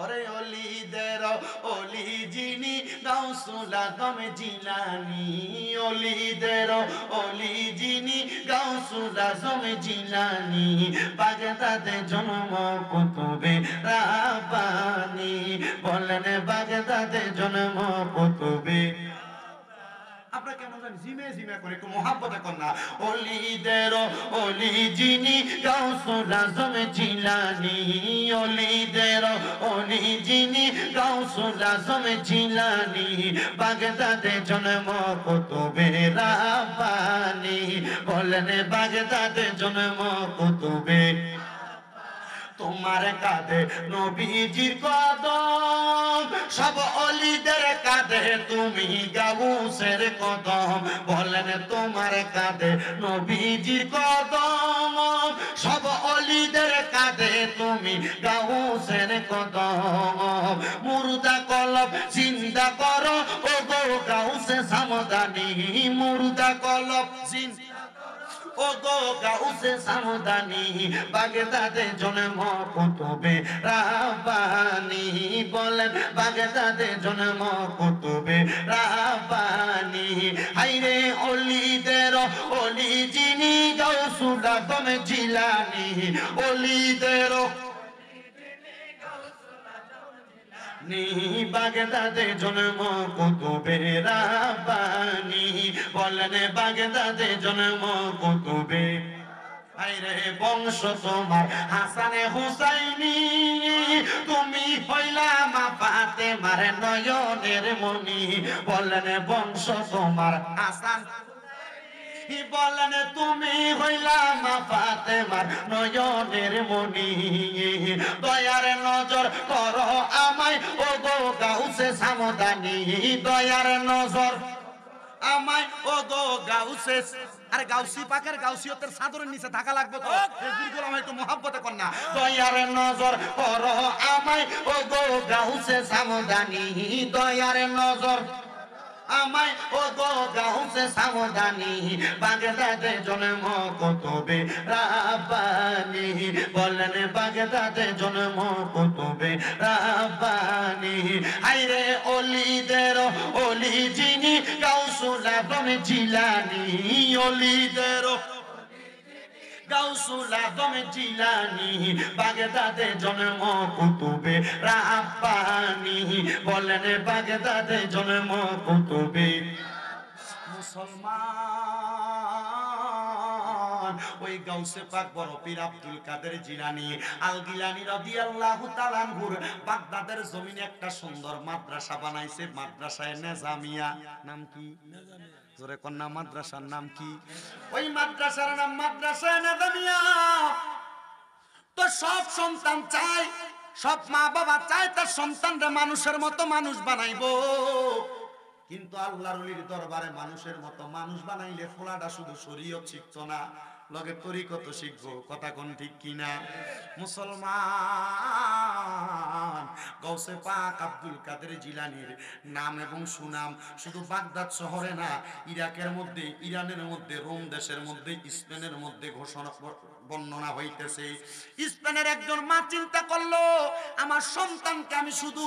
ওরে অলিদের অলি যিনি গাউসুল আজম জিলানী, অলিদের অলি যিনি গাউসুল আজম জিলানী, বাগদাদে জন্ম কুতুবে রাব্বানী, বলেন বাগদাদে জন্ম কুতুবে। আপনারা কেমন জানেন জিমে জিমে করে একটু মোহাব্বতে কর না। অলিদের অলি যিনি গাউসুল আজম জিলানী, অলিদের অলি যিনি গাউসুল আজম জিলানী, বাগদাদে জন্ম কুতুবে রাব্বানী, বলেন বাগদাদে জন্ম কুতুবে। তোমার কাঁধে নবীজির কদম, সব অলিদের কাঁধে তুমি গাউসের কদম, বলেন তোমার কাঁধে নবীজির কদম, সব অলিদের কাঁধে তুমি গাউসের কদম। মুর্দা কলব জিন্দা করো ও গো গাউসে সামদানি, মুর্দা কলব জিন্দা ও গো গাউসে সামদানি, বাগদাদে জন্ম কুতুবে রাব্বানী, বলেন বাগদাদে জন্ম কুতুবে রাব্বানী। হাইরে অলিদের অলি যিনি গাউসুল আজম জিলানী, অলিদের বাগদাদে জন্ম কুতুবে রাব্বানী, বলেন বাগদাদে জন্ম কুতুবে। আইরে বংশ তোমার হাসানে হুসাইনি, তুমি হইলা মা ফাতেমার নয়নের মনি, বলেন বংশ তোমার হাসান, বলেন তুমি হইলা মা ফাতেমার নয়নের মনি, দয়ার নজর করো আমায় ও গো গাউসে সামদানি, দয়ার নজর আমায় ও গো গাউসে। আরে গাউসি পাকের গাউসিয়তের চাদরের নিচে থাকা লাগবে তো, এগুলো আমি একটু মোহাব্বতে কর না। দয়ার নজর করো আমায় ও গো গাউসে সামদানি, দয়ার নজর আমায় ও গো গাউসে সামদানি, বাগদাদে জন্ম কুতুবে রাব্বানী, বলেন বাগদাদে জন্ম কুতুবে রাব্বানী। হাইরে অলিদের অলি যিনি গাউসুল আজম জিলানী, অলিদের গাউসুল আজম জিলানী, বাগদাদে জন্ম কুতুবে রাব্বানী, বলেন বাগদাদে জন্ম কুতুবে। মুসলমান ওই গাউসে পাক বড় পীর আব্দুল কাদের জিলানী আল গিলানী রাদিয়াল্লাহু তাআলা আনহু বাগদাদের জমিনে একটা সুন্দর মাদ্রাসা বানাইছে, মাদ্রাসায়ে নেজামিয়া। নাম কি? জোরে কন্যা মাদ্রাসার নাম কি? ওই মাদ্রাসার নাম মাদ্রাসায়ে নেজামিয়া। তো সব সন্তান চায়, সব মা বাবা চায় তার সন্তানরা মানুষের মতো মানুষ বানাইবো, কিন্তু আল্লাহর ওলির দরবারে মানুষের মতো মানুষ বানাইলে ফোলাটা শুধু শরীয়ত শিখতো না, লগে তরিকত শিখবো। কথা কোন ঠিক কিনা? মুসলমান গাউসে পাক আব্দুল কাদের জিলানীর নাম এবং সুনাম শুধু বাগদাদ শহরে না, ইরাকের মধ্যে, ইরানের মধ্যে, রোম দেশের মধ্যে, স্পেনের মধ্যে ঘোষণা বর্ণনা হইতেছে। স্পেনের একজন মা চিন্তা করলো, আমার সন্তানকে আমি শুধু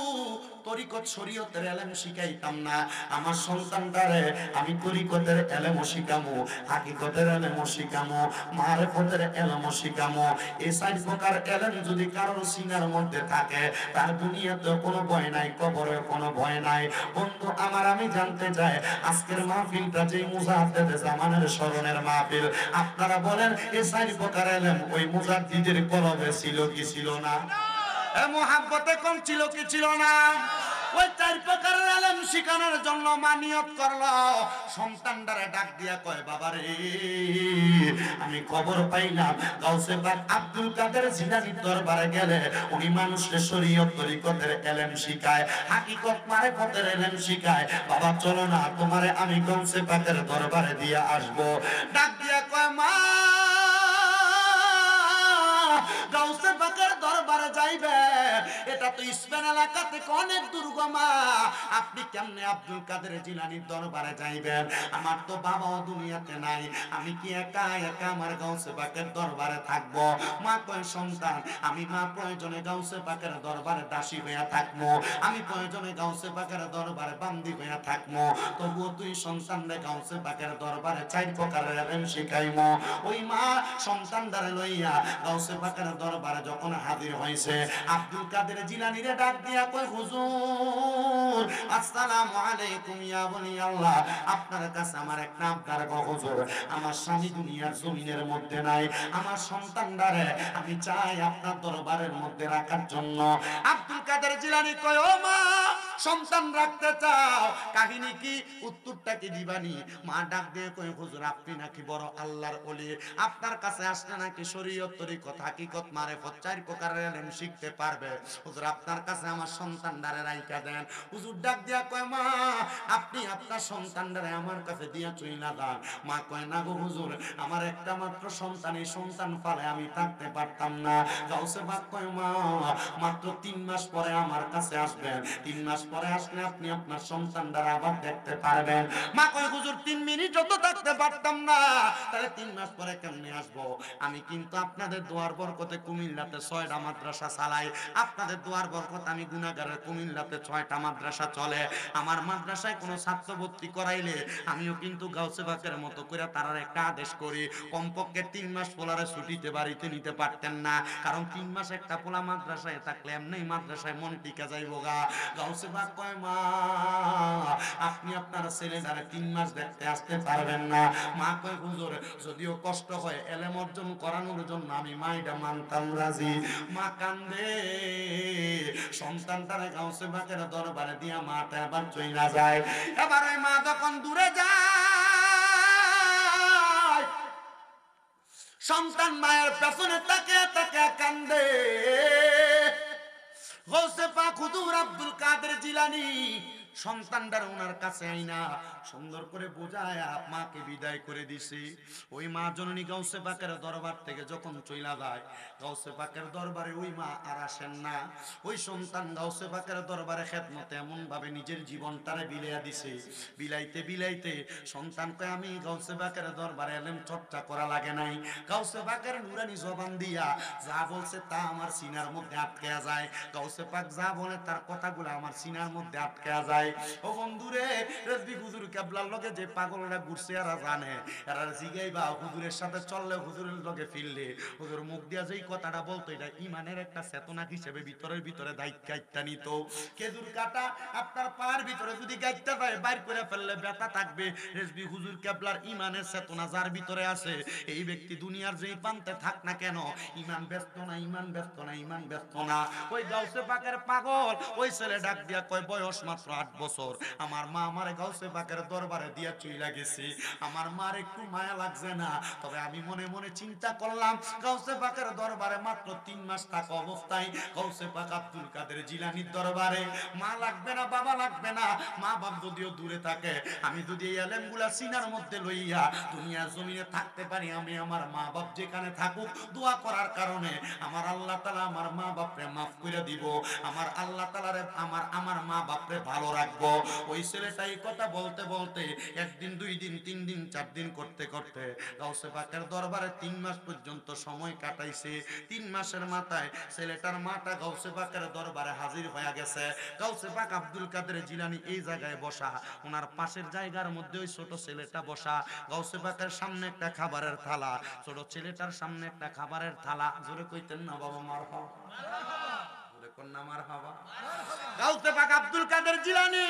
তরিকত শরীয়তের এলেম শিখাইতাম না, আমার সন্তানটারে আমি তরিকতের এলেমও শিখামো, হাকিকতের এলেমও শিখামো, মারিফতের এলেমও শিখামো। এই 4 প্রকার এলেম যদি কারোর সিনার মধ্যে থাকে, তার দুনিয়াতে কোনো ভয় নাই, কবরে কোনো ভয় নাই। বন্ধু আমার, আমি জানতে চাই আজকের মাহফিলটা যে মুজাদ্দিদ জামানের স্মরণের মাহফিল, আপনারা বলেন এই 4 প্রকার এলেম ওই মুজাদ্দিদের কলবে ছিল কি ছিল না? মুহাব্বতে কোন ছিল কি ছিল না? ওই 4 প্রকারের এলেম শিখানোর জন্য মানিয়ত করলো। সন্তানটারে ডাক দিয়া কয়, বাবা রে, আমি খবর পাইলাম গাউসে পাক আব্দুল কাদের জিলানীর দরবারে গেলে উনি মানুষকে শরীয়ত তরিকতের এলেম শিখায়, হাকিকত মারিফতের এলেম শিখায়। বাবা চলো না, তোমারে আমি গাউসে পাকের দরবারে দিয়ে আসবো। ডাক দিয়া কয়, মা গাউসে পাকের দরবারে যাই যাইবেন, এটা তো স্পেন এলাকা থেকে অনেক দুর্গমা, আপনি কেমনে আব্দুল কাদের জিলানীর দরবারে যাইবেন? আমার তো বাবাও দুনিয়াতে নাই, আমি কি একা একা আমার গাউসে পাকের দরবারে থাকবো? মা কয় সন্তান, আমি মা প্রয়োজনে গাউসে পাকের দরবারে দাসী হইয়া থাকবো, আমি প্রয়োজনে গাউসে পাকের দরবারে বান্দি হইয়া থাকবো, তবুও তুই সন্তানরে গাউসে পাকের দরবারে চার প্রকারের এলেম শিখাইমো। ওই মা সন্তানদারে লইয়া গাউসে পাকের দরবারে যখন হাজির হইছে, আব্দুল কাদের জিলানীরে ডাক দিয়া কয় হুজুর আসসালামু আলাইকুম ইয়া বলি আল্লাহ, আপনার কাছে আমার একটা আবদার গো হুজুর, আমার স্বামী দুনিয়ার জমিনের মধ্যে নাই, আমার সন্তানদারে আমি চাই আপনার দরবারের মধ্যে রাখার জন্য। আব্দুল কাদের জিলানী কয় ও মা, সন্তান রাখতে চাও, কাহিনী কি, উত্তরটা কি দিবানি? মা ডাক দিয়ে কয় হুজুর আপনি নাকি বড় আল্লাহর ওলি, আপনার কাছে আসলে নাকি শরীয়ত তরিকত হাকিকত মারেফত চার প্রকারের ইলম শিখতে পারবে, হুজুর আপনার কাছে আমার সন্তানদারে রাইখা দেন। হুজুর ডাক দিয়া কয় মা আপনি আপনার সন্তানদারে আমার কাছে দিয়া চইলা দান। মা কয় না গো হুজুর, আমার একটা মাত্র সন্তান, এই সন্তান পালে আমি থাকতে পারতাম না। গাউসে পাক কয় মা মাত্র 3 মাস পরে আমার কাছে আসবেন, 3 মাস পরে আসলে আপনি আপনার সন্তানদারে আবার দেখতে পারবেন। মা কয় হুজুর 3 মিনিটও তো থাকতে পারতাম না, তাহলে 3 মাস পরে কেমনে আসবো? আমি কিন্তু আপনাদের দোয়ার বরকতে কুমিল্লাতে 6টা মাদ্রাসা চালাই, আপনাদের দোয়ার বরকত আমি গুনাহগারের কুমিল্লাতে 6টা মাদ্রাসা চলে, আমার মাদ্রাসায় কোনো ছাত্র ভর্তি করাইলে আমিও কিন্তু গাউসে পাকের মতো করে তারার একটা আদেশ করি, কমপক্ষে 3 মাস পোলারে ছুটিতে বাড়িতে নিতে পারতেন না, কারণ 3 মাস একটা পোলা মাদ্রাসায় থাকলে এমনি মাদ্রাসায় মন টিকে যাইব গা। গাউসে পাক কয় মা আপনি আপনার ছেলেটারে 3 মাস দেখতে আসতে পারবেন না। মা কয় হুজুর যদিও কষ্ট হয় এলেম অর্জন করানোর জন্য আমি মাইটা মানতাম রাজি। মা কান্দে, সন্তানটারে গাউসে পাকের দরবারে দিয়া মাটা এবার চইলা যায়। এবার ওই মা যখন দূরে যায়, সন্তান মায়ের পেছনে তাকিয়ে তাকিয়ে কান্দে। গাউসে পাক হুজুর আব্দুল কাদের জিলানী সন্তানটার ওনার কাছে আইনা সুন্দর করে বোঝায়া মাকে বিদায় করে দিছে। ওই মা জননী গাউসে পাকের দরবার থেকে যখন চইলা যায়, গাউসে পাকের দরবারে ওই মা আর আসেন না। ওই সন্তান গাউসে পাকের দরবারে খেদমতে এমন ভাবে নিজের জীবনটারে বিলাইয়া দিছে, বিলাইতে বিলাইতে সন্তান কয় আমি গাউসে পাকের দরবারে এলেম চর্চা করা লাগে নাই, গাউসে পাকের নুরানি জবান দিয়া যা বলছে তা আমার সিনার মধ্যে আটকে যায়, গাউসে পাক যা বলে তার কথাগুলো আমার সিনার মধ্যে আটকে যায়। ও বন্ধুরে, রেজবি হুজুর কেবলার লগে যে পাগলরা ঘুরছে এরা জানে, এরা জিগাইবা হুজুরের সাথে চললে, হুজুরের লগে ফিরলে হুজুর মুখ দিয়া যেই কথাটা বলতো এটা ইমানের একটা চেতনা হিসেবে ভিতরের ভিতরে দায়িত্ব নিত। খেজুর কাটা আপনার পায়ের ভিতরে যদি গাইতে পায় বাইর করে ফেললে ব্যথা থাকবে, রেজবি হুজুর কেবলার ইমানের চেতনা যার ভিতরে আছে, এই ব্যক্তি দুনিয়ার যেই প্রান্তে থাক না কেন ইমান ব্যস্ত না, ইমান ব্যস্ত না, ইমান ব্যস্ত না। ওই গাউসে পাকের পাগল ওই ছেলে ডাক দিয়া কয় বয়স মাত্র 8 বছর, আমার মা আমারে গাউসে পাকের দরবারে দিয়া চইলা গেছে, আমার মার একটু মায়া লাগছে না, তবে আমি মনে মনে চিন্তা করলাম গাউসে পাকের দরবারে মাত্র 3 মাস থাকা অবস্থায় গাউসে পাক আব্দুল কাদের জিলানীর দরবারে মা লাগবে না, বাবা লাগবে না, মা বাপ যদিও দূরে থাকে, আমি যদি এই এলেমগুলা সিনার মধ্যে লইয়া দুনিয়ার জমিনে থাকতে পারি, আমি আমার মা বাপ যেখানে থাকুক দোয়া করার কারণে আমার আল্লাহ তাআলা আমার মা বাপরে মাফ করে দিব, আমার আল্লাহ তাআলারে আমার মা বাপরে ভালো রাখবো। ওই ছেলেটা এই কথা বলতে বলতে 1 দিন 2 দিন 3 দিন 4 দিন করতে করতে গাউসে পাকের দরবারে 3 মাস পর্যন্ত সময় কাটাইছে। 3 মাসের মাথায় ছেলেটার মাটা গাউসে পাকের দরবারে হাজির হয়ে গেছে। গাউসে পাক আব্দুল কাদের জিলানী এই জায়গায় বসা, ওনার পাশের জায়গার মধ্যে ওই ছোট ছেলেটা বসা, গাউসে পাকের সামনে একটা খাবারের থালা, ছোট ছেলেটার সামনে একটা খাবারের থালা। জোরে কইতেন না বাবা মারহাবা, জোরে কোন না মারহাবা। গাউসে পাক আব্দুল কাদের জিলানী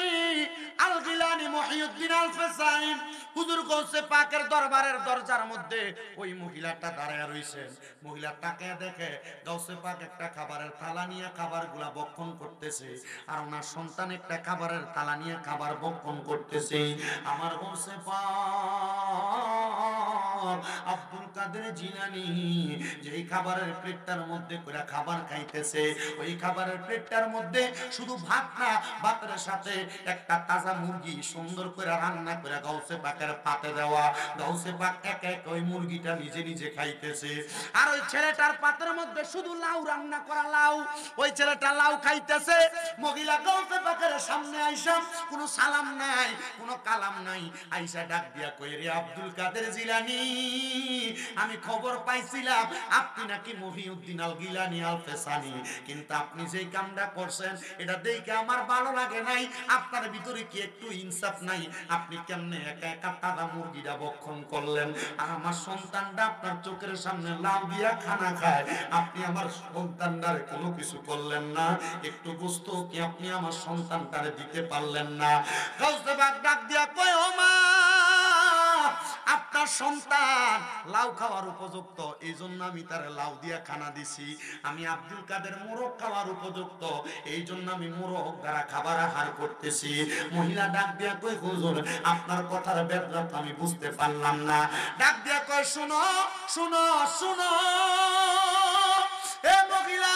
আল জিলানী মুহিউদ্দিন আল ফেসাইন হুজুর গাউসে পাকের দরবারের দরজার মধ্যে ওই মহিলাটা দাঁড়ায় রইছেন। মহিলাটাকে দেখে গাউসে পাক একটা খাবারের থালা নিয়ে খাবারগুলা ভক্ষণ করতেছে, আর ওনার সন্তান একটা খাবারের থালা নিয়ে খাবার ভক্ষণ করতেছে। আমার গাউসে পাক আব্দুল কাদের জিলানী যেই খাবারের প্লেটটার মধ্যে করে খাবার খাইতেছে, ওই খাবারের প্লেটটার মধ্যে শুধু ভাত না, ভাতের সাথে একটা তাজা মুরগি সুন্দর করে রান্না করে গাউসে পাকের পাতে দেওয়া। গাউসে পাক এক এক ওই মুরগিটা নিজে নিজে খাইতেছে, আর ওই ছেলেটার পাতের মধ্যে শুধু লাউ রান্না করা লাউ। ওই ছেলেটা লাউ খাইতেছে, মহিলা গাউসে পাকের সামনে আইসা কোনো সালাম নাই, কোনো কালাম নাই, আইসা ডাক দিয়া কই, রে আব্দুল কাদের জিলানী, আমি খবর পাইছিলাম আপনি নাকি মহিউদ্দিন আল গিলানী আল ফেসানি, কিন্তু আপনি যেই কামটা করছেন এটা দেখে আমার ভালো লাগে নাই। আপনার ভিতরে কি একটু ইনসাফ নাই? আপনি কেমনে একা একা তাজা মুরগিটা ভক্ষণ করলেন, আর আমার সন্তানটা আপনার চোখের সামনে লাউ দিয়া খানা খায়, আপনি আমার সন্তানটারে কোনো কিছু করলেন না? একটু বুঝতো কি আপনি আমার সন্তানটারে দিতে পারলেন না? গাউসে পাক ডাক দিয়া কয়, ও মা, আপনার সন্তান লাউ খাওয়ার উপযুক্ত, এই জন্য আমি তার লাউ দিয়া খানা দিছি। আমি আব্দুল কাদের মোরগ খাওয়ার উপযুক্ত, এই জন্য আমি মোরগ দ্বারা খাবার আহার করতেছি। মহিলা ডাক দিয়া কই, হুজুর আপনার কথার ব্যাপারটা আমি বুঝতে পারলাম না। ডাক দিয়া কয়, শুনো শুনো শুনো, এ মহিলা,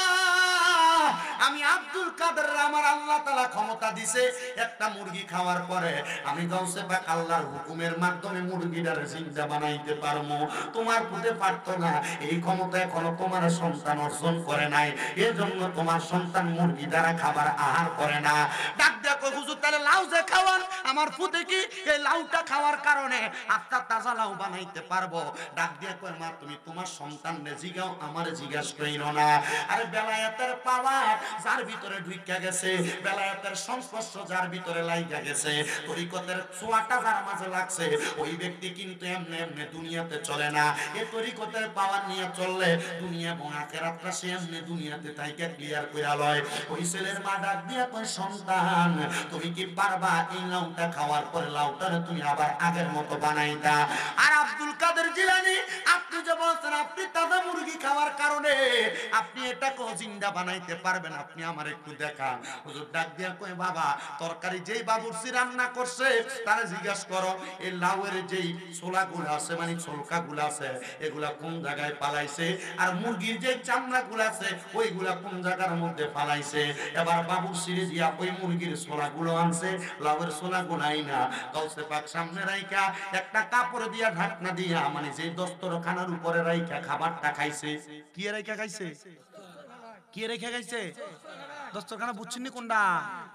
আমি আব্দুল কাদের আমার আল্লাহ তাআলা ক্ষমতা দিছে, একটা মুরগি খাওয়ার পরে আমি গাউসে পাক আল্লাহর হুকুমের মাধ্যমে মুরগিটার জিন্দা বানাইতে পারমু। তোমার পুতে পারতো না, এই ক্ষমতা এখনো তোমার সন্তান অর্জন করে নাই, এজন্য তোমার সন্তান মুরগি দ্বারা খাবার আহার করে না। ডাক দেখো হুজুর, তাহলে লাউ যে খাওয়ান, আমার পুতে কি এই লাউটা খাওয়ার কারণে আত্মা তাজা লাউ বানাইতে পারবো? ডাক দিয়ে কয়, মা তুমি তোমার সন্তানরে জিগাও, আমার জিজ্ঞাস কইরো না। আরে বেলায়েতের পাওয়ার যার ভিতরে ঢুইকা গেছে, বেলায়েতের সংস্পর্শ যার ভিতরে লাইগা গেছে, তরিকতের ছোঁয়াটা যার মাঝে লাগছে, ওই ব্যক্তি কিন্তু এমনি এমনি দুনিয়াতে চলে না। এই তরিকতের পাওয়ার নিয়ে চললে দুনিয়া এবং আখিরাতটা সে এমনি দুনিয়াতে তাইকে ক্লিয়ার কইরা লয়। ওই ছেলের মা ডাক দিয়া কয়, সন্তান তুমি কি পারবা এই লাউটা খাওয়ার পরে লাউটারে তুমি আবার আগের মতো বানাইতা? আর আব্দুল কাদের জিলানী, আপনি যে বলছেন আপনি তাজা মুরগি খাওয়ার কারণে আপনি এটাকে জিন্দা বানাইতে পারবেন, আপনি আমার একটু দেখান। হুজুর ডাক দিয়া কয়, বাবা তরকারি যেই বাবুর্চি রান্না করছে তারা জিজ্ঞাসা করো, এই লাউয়ের যেই ছোলাগুলো আছে, মানে ছোলকাগুলো আছে, এগুলা কোন জায়গায় পালাইছে, আর মুরগির যে চামড়াগুলো আছে ওইগুলা কোন জায়গার মধ্যে পালাইছে। এবার বাবুর্চি দিয়া ওই মুরগির ছোলাগুলো আনছে, লাউয়ের ছোলাগুলো আইনা গাউসে পাক সামনে রাইখা একটা কাপড় দিয়া ঢাকনা দিয়া, মানে যে দস্তরখানার উপরে রাইখা খাবারটা খাইছে। কি রাইখা খাইছে? কে রেখে গেছে? দস্তরখানা বুঝছেন কোনটা?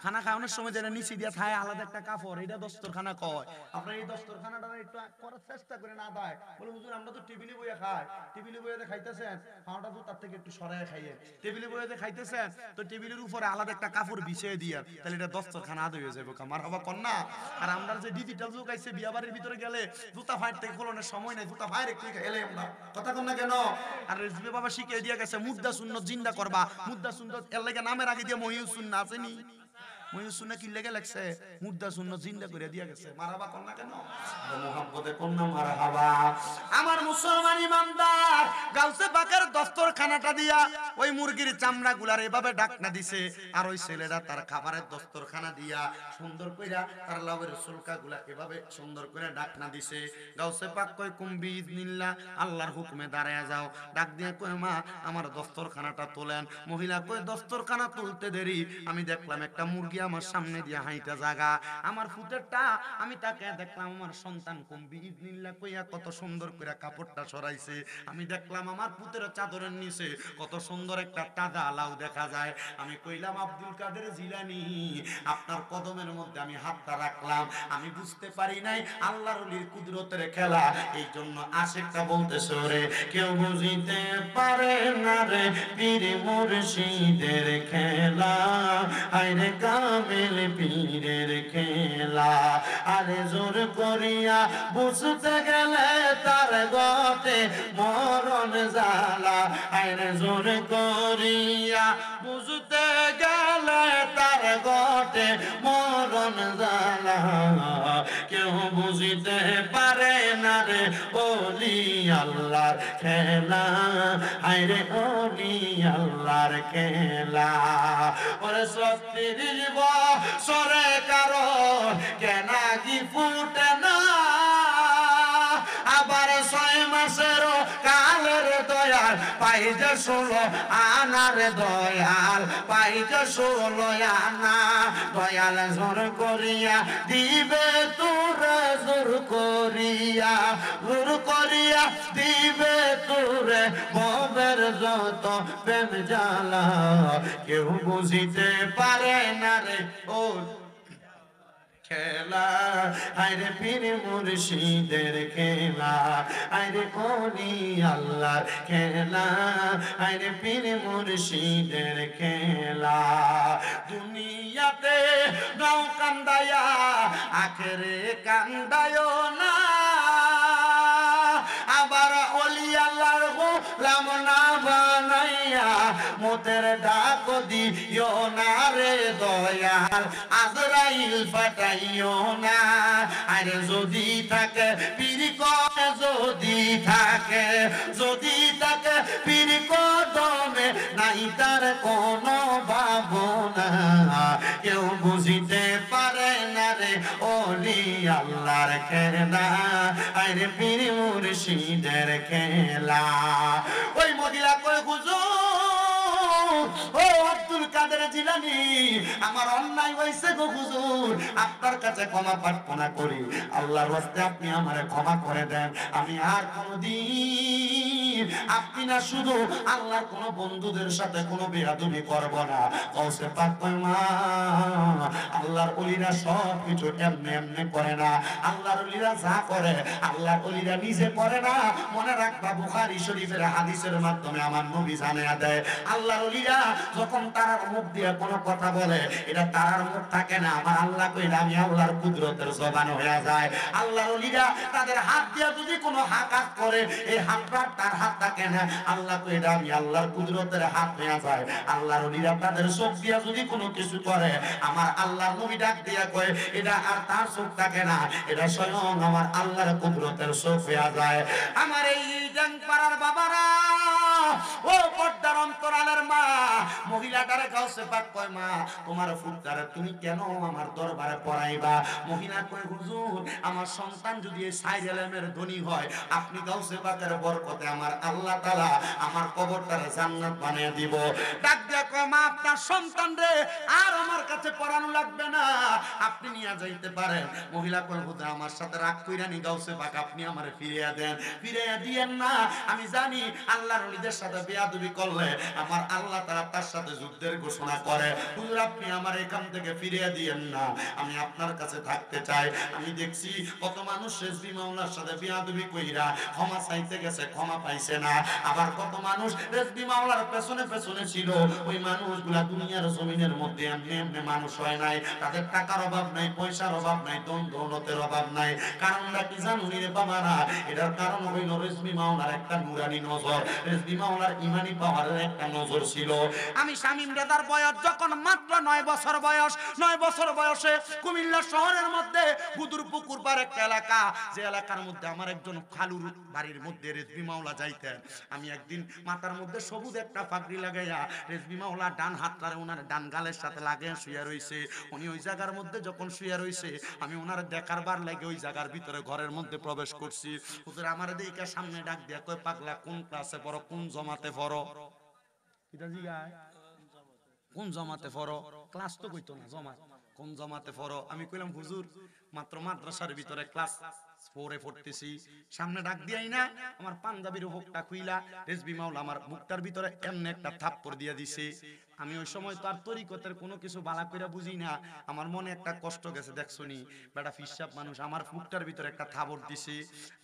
খানা খাওয়ানোর সময় যেটা নিচে দিয়ে থায় আলাদা একটা কাপড়, এটা দস্তরখানা কয়। আপনার এই দস্তরখানাটা একটু করার চেষ্টা করে না দেয়, বলে হুজুর আমরা তো টেবিলে বইয়ে খাই, টেবিলে বইয়ে খাইতেছেন, খাওয়াটা তো তার থেকে একটু সরাই খাইয়ে, টেবিলে বইয়ে খাইতেছেন তো টেবিলের উপরে আলাদা একটা কাপড় বিছিয়ে দিয়ে, তাহলে এটা দস্তরখানা আদৌ হয়ে যাবে। আমার হবা কন্যা। আর আমরা যে ডিজিটাল যুগ আইছে, বিয়া বাড়ির ভিতরে গেলে জুতা ফাইট থেকে খোলানোর সময় নাই, জুতা ফাইর একটু এলে আমরা কথা কন না কেন? আর রেজবে বাবা শিখিয়ে দিয়ে গেছে মুদ্দা সুন্নত জিন্দা করবা, মুদ্দা সুন্নত এর লাগে নামের আগে দিয়ে মহিউস সুন্নাহ আসেনি? মহিউস সুন্নাহ কি লেগে লাগছে? মুদ্দা সুন্নত জিন্দা করে দিয়া গেছে। মারহাবা কর না কেন? মুহাব্বতে কর না মারহাবা। আমার মুসলমান ইমানদার, গাউসে পাকের দস্তরখানাটা দিয়া ওই মুরগির চামড়াগুলার এভাবে ঢাকনা দিছে, আর ওই ছেলেরা তার খাবারের দস্তরখানা দিয়া সুন্দর কইরা তার লাউয়ের ছোলকাগুলা এভাবে সুন্দর করে ঢাকনা দিছে। গাউসে পাক কয়, কুম বিইজনিল্লাহ, আল্লাহর হুকুমে দাঁড়ায়া যাও। ডাক দিয়ে কয়, মা আমার দস্তরখানাটা তোলেন। মহিলা কয়, দস্তরখানা তুলতে দেরি, আমি দেখলাম একটা মুরগি আমার সামনে দিয়ে হাইটা জাগা, আমার ফুটেরটা আমি তাকে দেখলাম, আমার সন্তান কুম বিইজনিল্লাহ কইয়া কত সুন্দর করে কাপড়টা সরাইছে, আমি দেখলাম আমার পুতের চাদরের নিচে কত সুন্দর একটা তাজা লাউ দেখা যায়। আমি কইলাম, আব্দুল কাদের জিলানী, আপনার কদমের মধ্যে আমি হাতটা রাখলাম, আমি বুঝতে পারি নাই আল্লাহর ওলির কুদরতের খেলা, এই জন্য আশিকটা বলতেছে, রে কেউ বুঝিতে পারে না রে পীর মুর্শিদের খেলা, আইরে কামেল পীরের খেলা, আরে জোর করিয়া বুঝতে গেলে তার গতে মরণ জ্বালা, আইরে জোর করিয়া বুঝতে গেলে তার গতে মরণ জ্বালা, কেউ বুঝিতে পারে না রে ওলি আল্লাহর খেলা, আইরে ওলি আল্লাহর খেলা। ওরে ৩৬ বছরে কারো কেনা কি ফুটে না, আবার ৬ পাইছে 16 আনার দয়াল পাইছে 16 আনা দয়াল জোর করিয়া দিবে তোরে জোর করিয়া দিবে তোরে ভবের যত প্রেম জ্বালা কেউ বুঝিতে পারে না রে ও খেলা আইরে পীর মুর্শিদের খেলা আইরে কোনি আল্লাহর খেলা আইরে পীর মুর্শিদের খেলা দুনিয়াতে নাও কান্দায়া আখেরে কান্দায়ো না আবার ওলি আল্লাহর গোলাম না বানাইয়া মোদের ডাক দিও না রে দয়াল আজরাইল পাঠাইও না আরে যদি থাকে পীর কদমে যদি থাকে পীর কদমে নাই তার কোনো ভাবনা কেউ বুঝিতে পারে না রে ওলি আল্লাহর খেলা আরে পীর মুর্শিদের খেলা ওই মহিলা কই হুজুর ও আব্দুল কাদের জিলানী আমার অন্যায় হইছে গো হুজুর আপনার কাছে ক্ষমা প্রার্থনা করি আল্লাহর রাস্তায় আপনি আমারে ক্ষমা করে দেন আমি আর কোনদিন আপনি না শুধু আল্লাহর কোন বন্ধুদের সাথে কোনো বেয়াদবি করব না কওসে পাক কয় মা আল্লাহর ওলিরা সব কিছু এমনি এমনি করে না আল্লাহর ওলিরা যা করে আল্লাহর ওলিরা নিজে করে না মনে রাখবা বুখারী শরীফের হাদিসের মাধ্যমে আমার নবী জানিয়ে দেয় আল্লাহর ওলিরা যখন তার মুখ দিয়ে কোনো কথা বলে এটা তার মুখ থাকে না আমার আল্লাহ কইরা আমি আল্লাহর কুদরতের জবান হয়ে যায় আল্লাহর ওলিরা তাদের হাত দিয়ে যদি কোনো হাকাত করে এই হাতটা তার হাত থাকে না আল্লাহ কইরা আমি আল্লাহর কুদরতের হাত হয়ে যায় আল্লাহর ওলিরা তাদের চোখ দিয়ে যদি কোনো কিছু করে আমার আল্লাহর নবী ডাক দিয়া কয় এটা আর তার চোখ থাকে না এটা স্বয়ং আমার আল্লাহর কুদরতের চোখ হয়ে যায় আমার এই ডাংপাড়ার বাবারা ও পর্দার অন্তরালের মা মহিলাটারে গাউসে পাক কয় মা তোমার ফুটদারে তুমি কেন আমার দরবারে পড়াইবা মহিলা কয় হুজুর আমার সন্তান যদি এই সাইরেলেমের ধনী হয় আপনি গাউসে পাকের বরকতে আমার আল্লাহ তাআলা আমার কবরটারে জান্নাত বানিয়ে দিব ডাক দিয়া কয় মা আপনার সন্তান রে আর আমার কাছে পড়ানো লাগবে না আপনি নিয়ে যাইতে পারেন মহিলা কয় হুজুর আমার সাথে রাগ কইরা নি গাউসে পাক আপনি আমারে ফিরিয়ে দেন ফিরিয়ে দিয়েন না আমি জানি আল্লাহর ওলিদের সাথে বেয়াদবি করলে আমার আল্লাহ তাআলা তার সাথে যুদ্ধের ঘোষণা করে হুজুর আপনি আমার এখান থেকে ফিরিয়ে দিয়েন না আমি আপনার কাছে থাকতে চাই আমি দেখছি কত মানুষ রেজভী মাওলার সাথে বেয়াদবি কইরা ক্ষমা চাইতে গেছে ক্ষমা পাইছে না আবার কত মানুষ রেজভী মাওলার পেছনে পেছনে ছিল ওই মানুষগুলা দুনিয়ার জমিনের মধ্যে এমনি এমনি মানুষ হয় নাই তাদের টাকার অভাব নাই পয়সার অভাব নাই ধন দৌলতের অভাব নাই কারণটা কি জানুনি রে বাবারা এটার কারণ হইল রেজভী মাওলার একটা নুরানি নজর রেজভী মাওলার ইমানি পাওয়ারের একটা নজর ছিল আমি শামীম রেজার বয়স যখন মাত্র 9 বছর বয়স 9 বছর বয়সে কুমিল্লা শহরের মধ্যে গুদুরপুকুর পার একটা এলাকা যে এলাকার মধ্যে আমার একজন খালুর বাড়ির মধ্যে রেজভী মাওলা যাইতেন আমি একদিন মাথার মধ্যে সবুজ একটা পাগড়ি লাগাইয়া রেজভী মাওলা ডান হাতটারে ওনার ডান গালের সাথে লাগিয়ে শুয়ে রইছে উনি ওই জায়গার মধ্যে যখন শুয়ে রইছে আমি ওনার দেখার বার লাগে ওই জায়গার ভিতরে ঘরের মধ্যে প্রবেশ করছি হুজুর আমার দিকে সামনে ডাক দিয়া কয় পাগলা কোন ক্লাসে পড়ো কোন জমাতে পড়ো এটা জিগায় কোন জমাতে পড়ো ক্লাস তো কইতো না জমাত কোন জমাতে পড়ো আমি কইলাম হুজুর মাত্র মাদ্রাসার ভিতরে ক্লাস 4 এ পড়তেছি সামনে ডাক দিয়াই না আমার পাঞ্জাবির বুকটা খুইলা রেজভী মাওলা আমার বুকটার ভিতরে এমনি একটা থাপ্পড় দিয়া দিছে আমি ওই সময় তো আর তরিকতের কোনো কিছু বালা কইরা বুঝি না আমার মনে একটা কষ্ট গেছে দেখছনি বেটা ফিসাব মানুষ আমার বুকটার ভিতরে একটা থাপ্পড় দিছে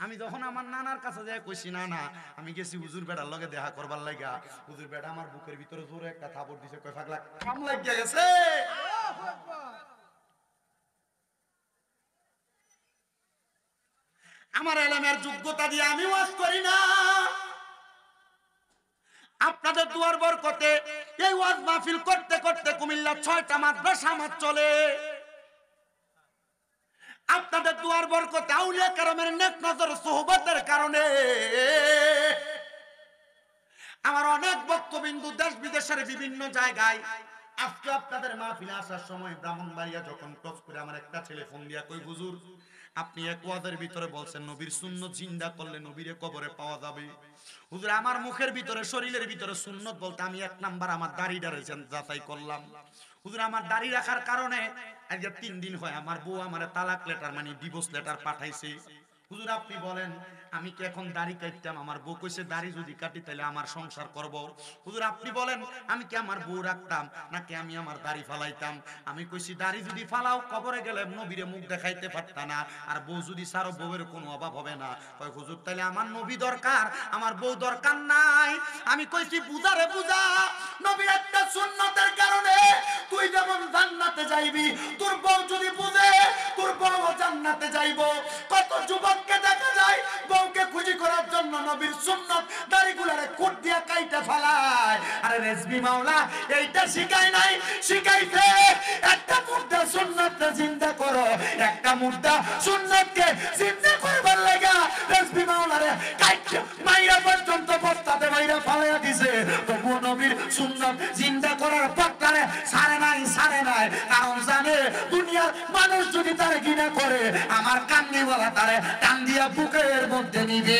আমি যখন আমার নানার কাছে যাই কইছি না না আমি গেছি হুজুর বেটার লগে দেখা করবার লাগা হুজুর বেটা আমার বুকের ভিতরে জোরে একটা থাপ্পড় দিছে কই পাগলা কাম লাগিয়া গেছে আল্লাহু আকবার আমার ইলমের যোগ্যতা দিয়ে আমি ওয়াজ করি না আপনাদের দুয়ার বরকতে এই ওয়াজ মাহফিল করতে করতে কুমিল্লা 6টা মাদ্রাসা আমার চলে আপনাদের দুয়ার বরকতে আউলিয়া কেরামের নেক নজর সোহবতের কারণে আমার অনেক ভক্তবিন্দু দেশ বিদেশের বিভিন্ন জায়গায় আজকে আপনাদের মাহফিলে আসার সময় ব্রাহ্মণবাড়িয়া যখন ক্রস করে আমার একটা ছেলে ফোন দিয়া কই হুজুর আপনি এক ওয়াজের ভিতরে বলছেন নবীর সুন্নত জিন্দা করলে নবীরে কবরে পাওয়া যাবে। হুজুর আমার মুখের ভিতরে শরীরের ভিতরে সুন্নত বলতে আমি এক নাম্বার আমার দাড়িটারে যাচাই করলাম। হুজুর আমার দাড়ি রাখার কারণে আজকে 3 দিন হয় আমার বউ আমারে তালাক লেটার মানে ডিভোর্স লেটার পাঠাইছে। হুজুর আপনি বলেন আমি কি এখন দাড়ি কাটতাম? আমার বউ কইছে দাড়ি যদি কাটি তাহলে আমার সংসার করব। হুজুর আপনি বলেন আমি কি আমার বউ রাখতাম নাকি আমি আমার দাড়ি ফালাইতাম? আমি কইছি দাড়ি যদি ফালাও কবরে গেলে নবীরে মুখ দেখাইতে পারতা না, আর বউ যদি সারো বউয়ের কোনো অভাব হবে না। কয় হুজুর তাহলে আমার নবী দরকার, আমার বউ দরকার নাই। আমি কইছি বুঝারে বুঝা, নবীর একটা সুন্নতের কারণে তুই যেমন জান্নাতে যাইবি, তোর বউ যদি বুঝে তোর বউ জান্নাতে যাইবো। কত যুবককে দেখা যায় বউকে খুশি করার জন্য নবীর সুন্নত দাড়িগুলারে কোট দিয়া কাইটা ফেলায়। আরে রেজবি মাওলা এইটা শিখায় নাই, শিখাইছে একটা মুর্দা সুন্নতকে জিন্দা করো, একটা মুর্দা সুন্নতকে জিন্দা করবার লাগা রেজবি মাওলারে কাইটা মাইরা পর্যন্ত বস্তাতে মাইরা ফালাইয়া দিছে। তবু নবীর সুন্নত জিন্দা করার পাকড়ারে সারে নাই, সারে নাই। কারণ জানে দুনিয়ার মানুষ যদি তারে ঘৃণা করে আমার কান্নি বলা তারে টান দিয়া বুকের মধ্যে নিবে।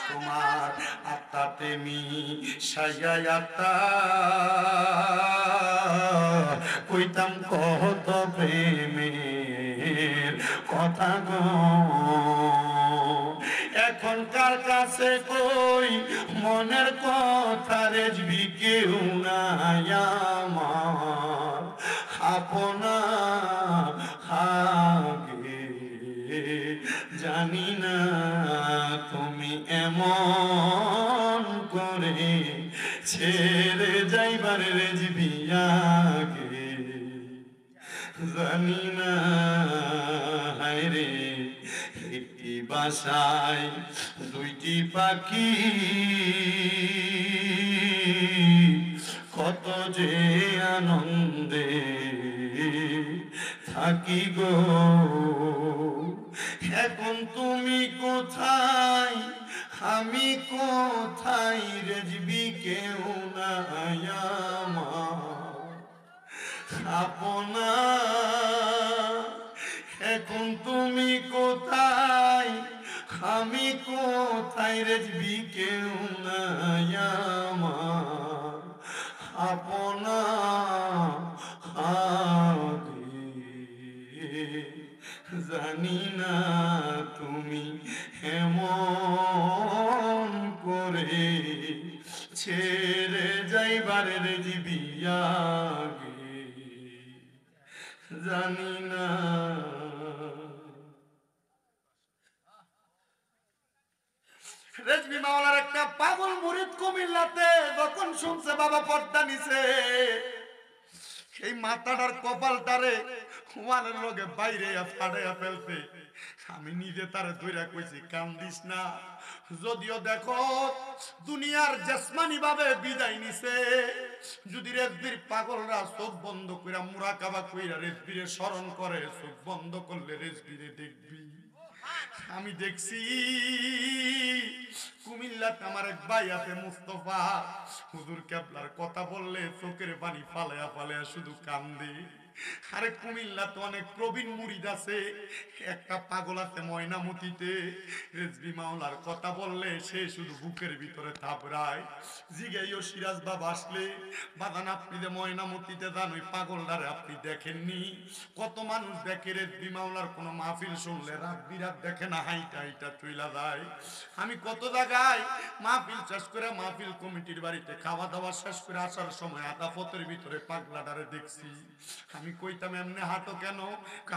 তোমার আত্মাতে মিশাইয়াতা কইতাম কত প্রেমের কথা গো, এখনকার কাছে কই মনের কথা রেজবি কেউ নাই আমার আপনা আগে। জানি না তুমি এমন করে ছেড়ে যাইবার রেজবি আগে, জানি না হায়রে একটি বাসায় দুইটি পাখি কত যে আনন্দে থাকি গো। এখন তুমি কোথায় আমি কোথায় রেজবি কেউ নাই আমার আপনা। এখন তুমি কোথায় আমি কোথায় রেজবি কেউ নাই আমার আপনা জানি না তুমি এমন করে ছেড়ে যাইবার রেজবি আগে, জানি না। রেজবি মাওলার একটা পাগল মুরিদ কুমিল্লাতে যখন শুনছে বাবা পর্দা নিছে, এই মাথাটার কপালটারে ওয়ালের লগে বাইরে ফাড়াইয়া ফেলতে আমি নিজে তারে ধইরা কইছি কান্দিস না। যদিও দেখো দুনিয়ার জেসমানি ভাবে বিদায় নিছে, যদি রেজবির পাগলরা চোখ বন্ধ কইরা মুরাকাবা কইরা রেজবিরে স্মরণ করে, চোখ বন্ধ করলে রেজবিরে দেখবি। আমি দেখছি কুমিল্লাতে আমার এক ভাই আছে মুস্তফা, হুজুর কেবলার কথা বললে চোখের পানি ফালায়া ফালায়া শুধু কান্দে। আরে কুমিল্লাতে অনেক প্রবীণ মুরিদ আছে, একটা পাগল আছে ময়নামতিতে, রেজবি মাওলার কথা বললে সে শুধু বুকের ভিতরে থাপড়ায়। জিগাইও সিরাজ বাবা আসলে বাদান আপনি যে ময়নামতিতে যান ওই পাগলটারে আপনি দেখেননি? কত মানুষ দেখে রেজবি মাওলার কোনো মাহফিল শুনলে রাত বিরাত দেখে না, হাইটা হাইটা চইলা যায়। আমি কত জায়গায় মাহফিল শেষ করে মাহফিল কমিটির বাড়িতে খাওয়া দাওয়া শেষ করে আসার সময় আদাফতের ভিতরে পাগলাটারে দেখছি। আমি কইতাম এমনি হাঁটো কেন?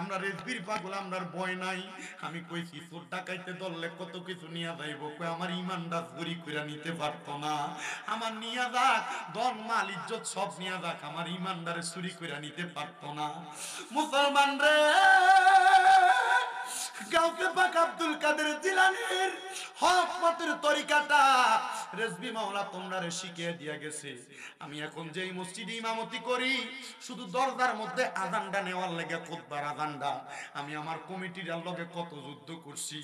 আমরা রেজবির পাগল, আমরার ভয় নাই। আমি কইছি চোর ডাকাইতে ধরলে কত কিছু নিয়ে যাইব, কই আমার ইমানটা চুরি কইরা নিতে পারতো না। আমার নিয়া যাক ধন মাল ইজ্জত সব নিয়া যাক, আমার ইমানদারে চুরি কইরা নিতে পারতো না। মুসলমান রে, গাউসে পাক আব্দুল কাদের জিলানীর হক মতের তরিকাটা রেজবি মাওলা তোমরা শিখিয়ে দিয়া গেছে। আমি এখন যেই মসজিদে ইমামতি করি, শুধু দরজার মধ্যে আযানটা নেওয়ার লাগে, খুতবার আযানটা, আমি আমার কমিটির লগে কত যুদ্ধ করছি,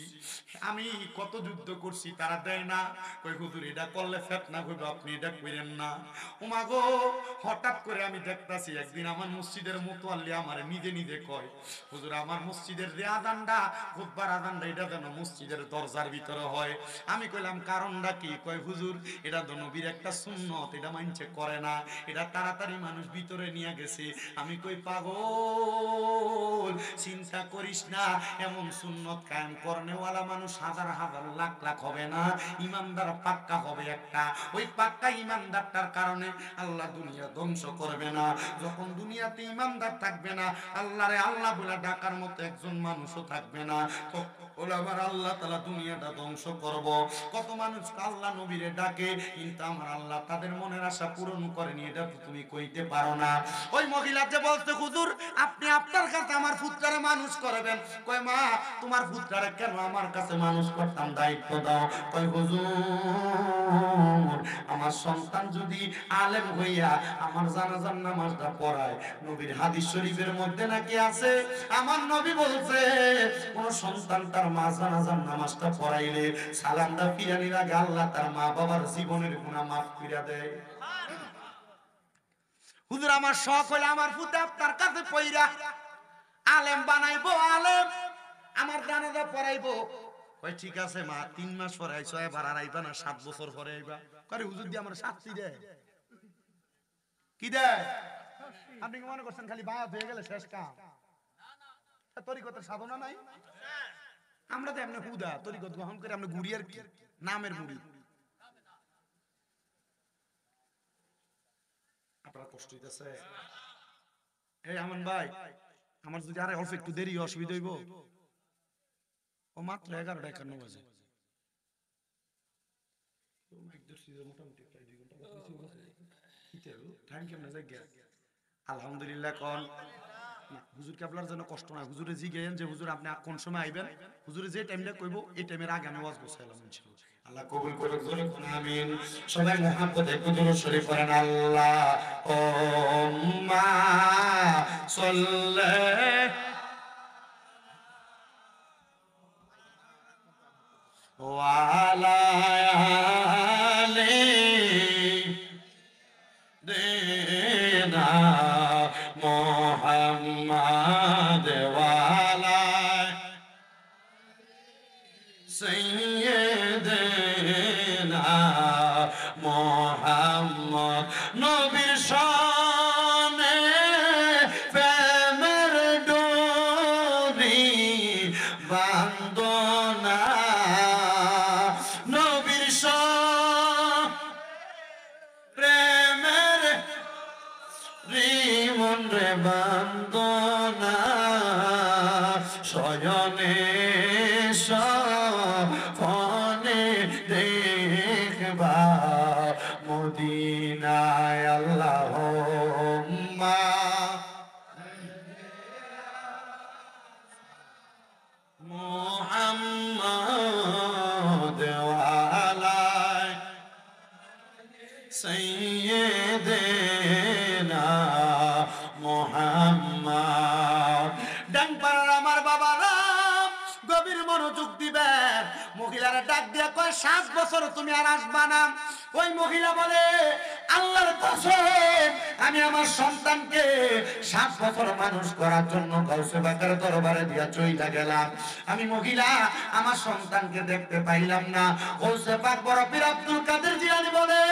আমি কত যুদ্ধ করছি, তারা দেয় না। কই হুজুর এটা করলে ফিতনা হইব, আপনি এটা কইরেন না। ওমা গো, হঠাৎ করে আমি দেখতাছি একদিন আমার মসজিদের মুতওয়াল্লি আমারে নিজে নিজে কয়, হুজুর আমার মসজিদের যে আযানটা, খুতবার আযানটা, এটা যেন মসজিদের দরজার ভিতরে হয়। আমি কইলাম কারণটা কি? কয় হুজুর এটা তো নবীর একটা সুন্নত, এটা মানছে করে না, এটা তাড়াতাড়ি মানুষ ভিতরে নিয়ে গেছে। আমি কই পাগল, চিন্তা করিস না, এমন সুন্নত কায়েম করনেওয়ালা মানুষ হাজার হাজার লাখ লাখ হবে না, ইমানদার পাক্কা হবে একটা। ওই পাক্কা ইমানদারটার কারণে আল্লাহ দুনিয়া ধ্বংস করবে না। যখন দুনিয়াতে ইমানদার থাকবে না, আল্লাহরে আল্লাহ বলে ডাকার মতো একজন মানুষও থাকবে না, তখন আবার আল্লাহ তাআলা দুনিয়াটা ধ্বংস করব। কত মানুষ আল্লাহ নবীরে ডাকে, কিন্তু আমার আল্লাহ তাদের মনের আশা পূরণ করেনি, এটা তো তুমি কইতে পারো না। ওই মহিলা যে বলতে, হুজুর আপনি আপনার কাছে আমার পুত্ররে মানুষ করবেন। কয় মা, তোমার পুত্ররে কেন আমার কাছে মানুষ করতাম, দায়িত্ব দাও। কয় হুজুর আমার সন্তান যদি আলেম হইয়া আমার জানাজার নামাজটা পড়ায়, নবীর হাদিস শরীফের মধ্যে নাকি আছে, আমার নবী বলছে কোন সন্তান তার মা জানাজার নামাজটা পড়াইলে সালামটা ফিরানির আগে আল্লাহ তার মা বাবার জীবনের গুনাহ মাফ করে দেয়। হুজুর আমার শখ হইলে আমার পুত্র আপনার কাছে পয়রা আলেম বানাইবো, আলেম আমার জানাজা পড়াইবো। কই ঠিক আছে মা, 3 মাস পরে আইছো, এবার আর আইবা না, 7 বছর পরে আইবা। কই হুজুর দি আমার শাস্তি দেয়, কি দেয়? আপনি কি মনে করছেন খালি বায়াত হয়ে গেলে শেষ কাম? তরিকতের সাধনা নাই? আমরা তো এমনি হুদা তরিকত গ্রহণ করে আমরা ঘুরি আর কি, নামের মুড়ি। আপনার কষ্ট হইতেছে? এই আমান ভাই, আমার যদি আরে অল্প একটু দেরি অসুবিধা হইব? ও মাত্র 11:51 বাজে। আলহামদুলিল্লাহ। কোন হুজুরকে আপনার জন্য কষ্ট নাই, হুজুরে জিজ্ঞেন যে হুজুর আপনি কোন সময় আইবেন, হুজুরে যে টাইমটা কইব এই টাইমের আগে আমি ওয়াজ বসাইলাম ইনশাআল্লাহ। আল্লাহ কবুল করুক, জোরে কোন আমিন। সবাই মুহাব্বতে একটু দরুদ শরীফ পড়েন। আল্লাহুম্মা সাল্লি ওয়া আলা আলি দেনা মোহাম্মদ ওয়ালা সাইয়্যিদিনা মোহাম্মদ। নবীর শানে প্রেমের ডোরি বান্দনা, নবীর শানে প্রেমের রিমন রে বান্দনা, শয়নে সপনে দেখবা মদিনায়। আল্লাহুম্মা মুহাম্মদ ওয়া আলা সাইয়্যিদিনা মুহাম্মদ। ডান পাড়ার আমার বাবারা গভীর মনোযোগ দিবেন। মহিলারা ডাক দিয়া কয় 7 বছর তুমি আর আসবা না। ওই মহিলা বলে আল্লাহর কসম আমি আমার সন্তানকে 7 বছর মানুষ করার জন্য গাউসে বাকের দরবারে দিয়া চইলা গেলাম। আমি মহিলা আমার সন্তানকে দেখতে পাইলাম না। গাউসে পাক বড় পীর আব্দুল কাদের জিলানী বলে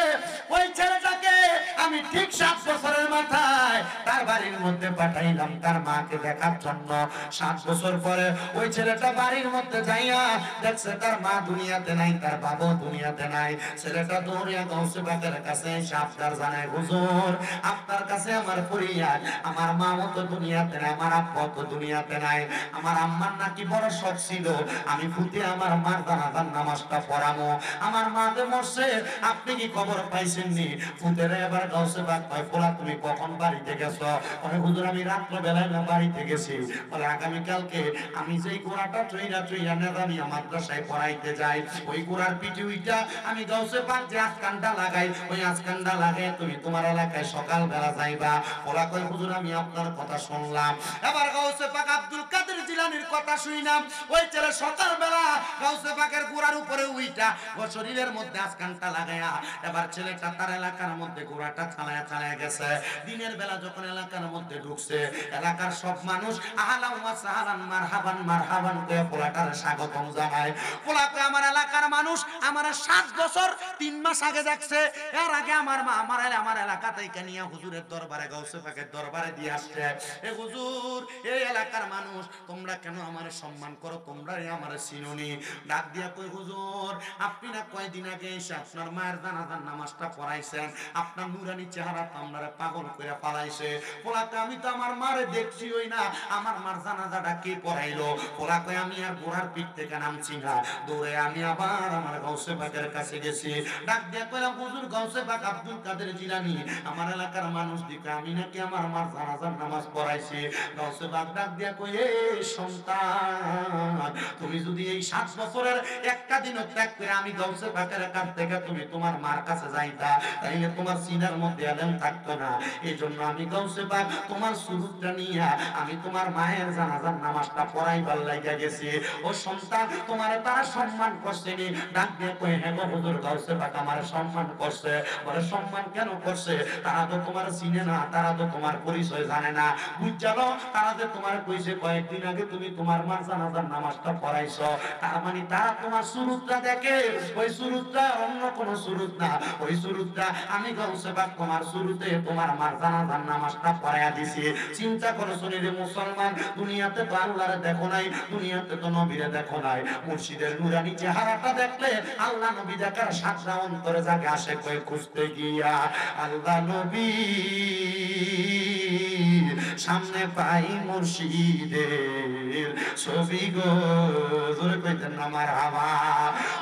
ওই ছেলেটাকে আমি ঠিক 7 বছরের মাথায় তার বাড়ির মধ্যে পাঠাইলাম তার মাকে দেখার জন্য। 7 বছর পরে ওই ছেলেটা বাড়ির মধ্যে যাইয়া দেখছে তার মা দুনিয়াতে নাই, তার বাবা দুনিয়াতে নাই। ছেলেটা দৌড়িয়া গাউসে বাকের কাছে সাবধান জানায়, হুজুর আপনার কাছে আমার ফরিয়াদ, আমার মা তো দুনিয়াতে নাই, আমার আব্বা তো দুনিয়াতে নাই। আমার আম্মার নাকি বড় শখ ছিল আমি ফুটে আমার মার জানাজার নামাজটা পড়াবো। আমার মা যে মরছে আপনি কি খবর পাইছেন নি? ফুটের এবার গাউসে পাক কয় পোলা তুমি কখন বাড়িতে গেছো? বলে হুজুর আমি রাত্র বেলায় না বাড়িতে গেছি। বলে আগামী কালকে আমি যেই ঘোড়াটা চইরা নেজামিয়া মাদ্রাসায় পড়াইতে যাই, ওই ঘোড়ার পিঠে উইটা আমি গাউসে পাক যে আজকানটা লাগাই, ওই আজকানটা লাগাই তুমি তোমার এলাকায় সকাল বেলা যাইবা। পোলা কয় হুজুর আমি আপনার কথা শুনলাম। এবার গাউসে পাক আব্দুল কাদের জিলানীর কথা শুইলাম। ওই ছেলে সকাল বেলা গাউসে পাকের ঘোড়ার উপরে উইটা ও শরীরের মধ্যে আজকানটা লাগায়া এবার ছেলেটা তার এলাকার মধ্যে ঘোড়াটা চালায়া গেছে। দিনের বেলা যখন এলাকার মধ্যে ঢুকছে, এলাকার সব মানুষ আহলান ওয়া সাহলান মারহাবান মারহাবান কয়ে পোলাটার স্বাগতম জানায়। পোলাকে আমার এলাকার মানুষ আমার 7 বছর 3 মাস আগে দেখছে। এর আগে আমার মা আমার এলাকা থেকে নিয়ে হুজুরের দরবারে গাউসে পাকের দরবারে দিয়ে আসছে। এ হুজুর, এই এলাকার মানুষ তোমরা কেন আমার সম্মান করো? তোমরা আমার চিনুনি। ডাক দিয়া কই হুজুর, আপনি না কয়দিন আগে এসে আপনার মায়ের জানাজার নামাজটা পড়াইছেন, আপনার নুরানি চেহারা তো আমারে পাগল করে পালাইছে। পোলাকে আমি তো আমার মারে দেখছি হই না, আমার মার জানাজাটা কে পড়াইলো? পোলা কয় আমি আর গোড়ার পিঠ থেকে নামছি না, দৌড়ে আমি আবার আমার গাউসে পাকের কাছে গেছি। ডাক দিয়া কইলাম হুজুর, গাউসে পাক আব্দুল কাদের জিলানী আমার এলাকার মানুষ দিকে আমি নাকি আমার মার জানাজার নামাজ পড়াইছি। গাউসে পাক ডাক দিয়া কই, এই সন্তান, তুমি যদি এই 7 বছরের একটা দিনও ত্যাগ করে আমি গাউসে পাকের কাছ থেকে তুমি তোমার মার কাছে যাইতা, তাইলে তোমার সিনার মধ্যে আলেম থাকতো না। এই জন্য আমি গাউসে পাক তোমার সুরুতটা নিয়া আমি তোমার মায়ের জানাজার নামাজটা পড়াইবার লাগা গেছি। ও সন্তান, তোমারে তারা সম্মান করছে নি? ডাক দিয়ে কই, হ্যাঁ গো হুজুর, গাউসে পাক আমারে সম্মান করছে। বলে সম্মান কেন করছে? তারা তো তোমার চিনে না, তারা তো তোমার পরিচয় জানে না। বুঝালো, তারা যে তোমার কইছে কয়েকদিন আগে তুমি তোমার মার জানাজার নামাজটা পড়াইছো, তার মানে তারা তোমার সুরুতটা দেখে। ওই সুরুতটা অন্য কোন সুরুত না, ওই সুরুতটা আমি গাউসে পাক তোমার সুরুতে তোমার মার জানাজার নামাজটা পড়াইয়া দিছি। চিন্তা করো শরীরে মুসলমান, দুনিয়াতে তো আল্লাহরে দেখো নাই, দুনিয়াতে তো নবীরে দেখো নাই। মুর্শিদের নুরানি চেহারাটা দেখলে আল্লাহ নবী দেখার সাতটা অন্তরে জাগে আসে। কই খুঁজতে গিয়া আল্লাহ নবী সামনে পাই মুর্শিদের ছবি গো, জোরে কইতেন না মারহাবা।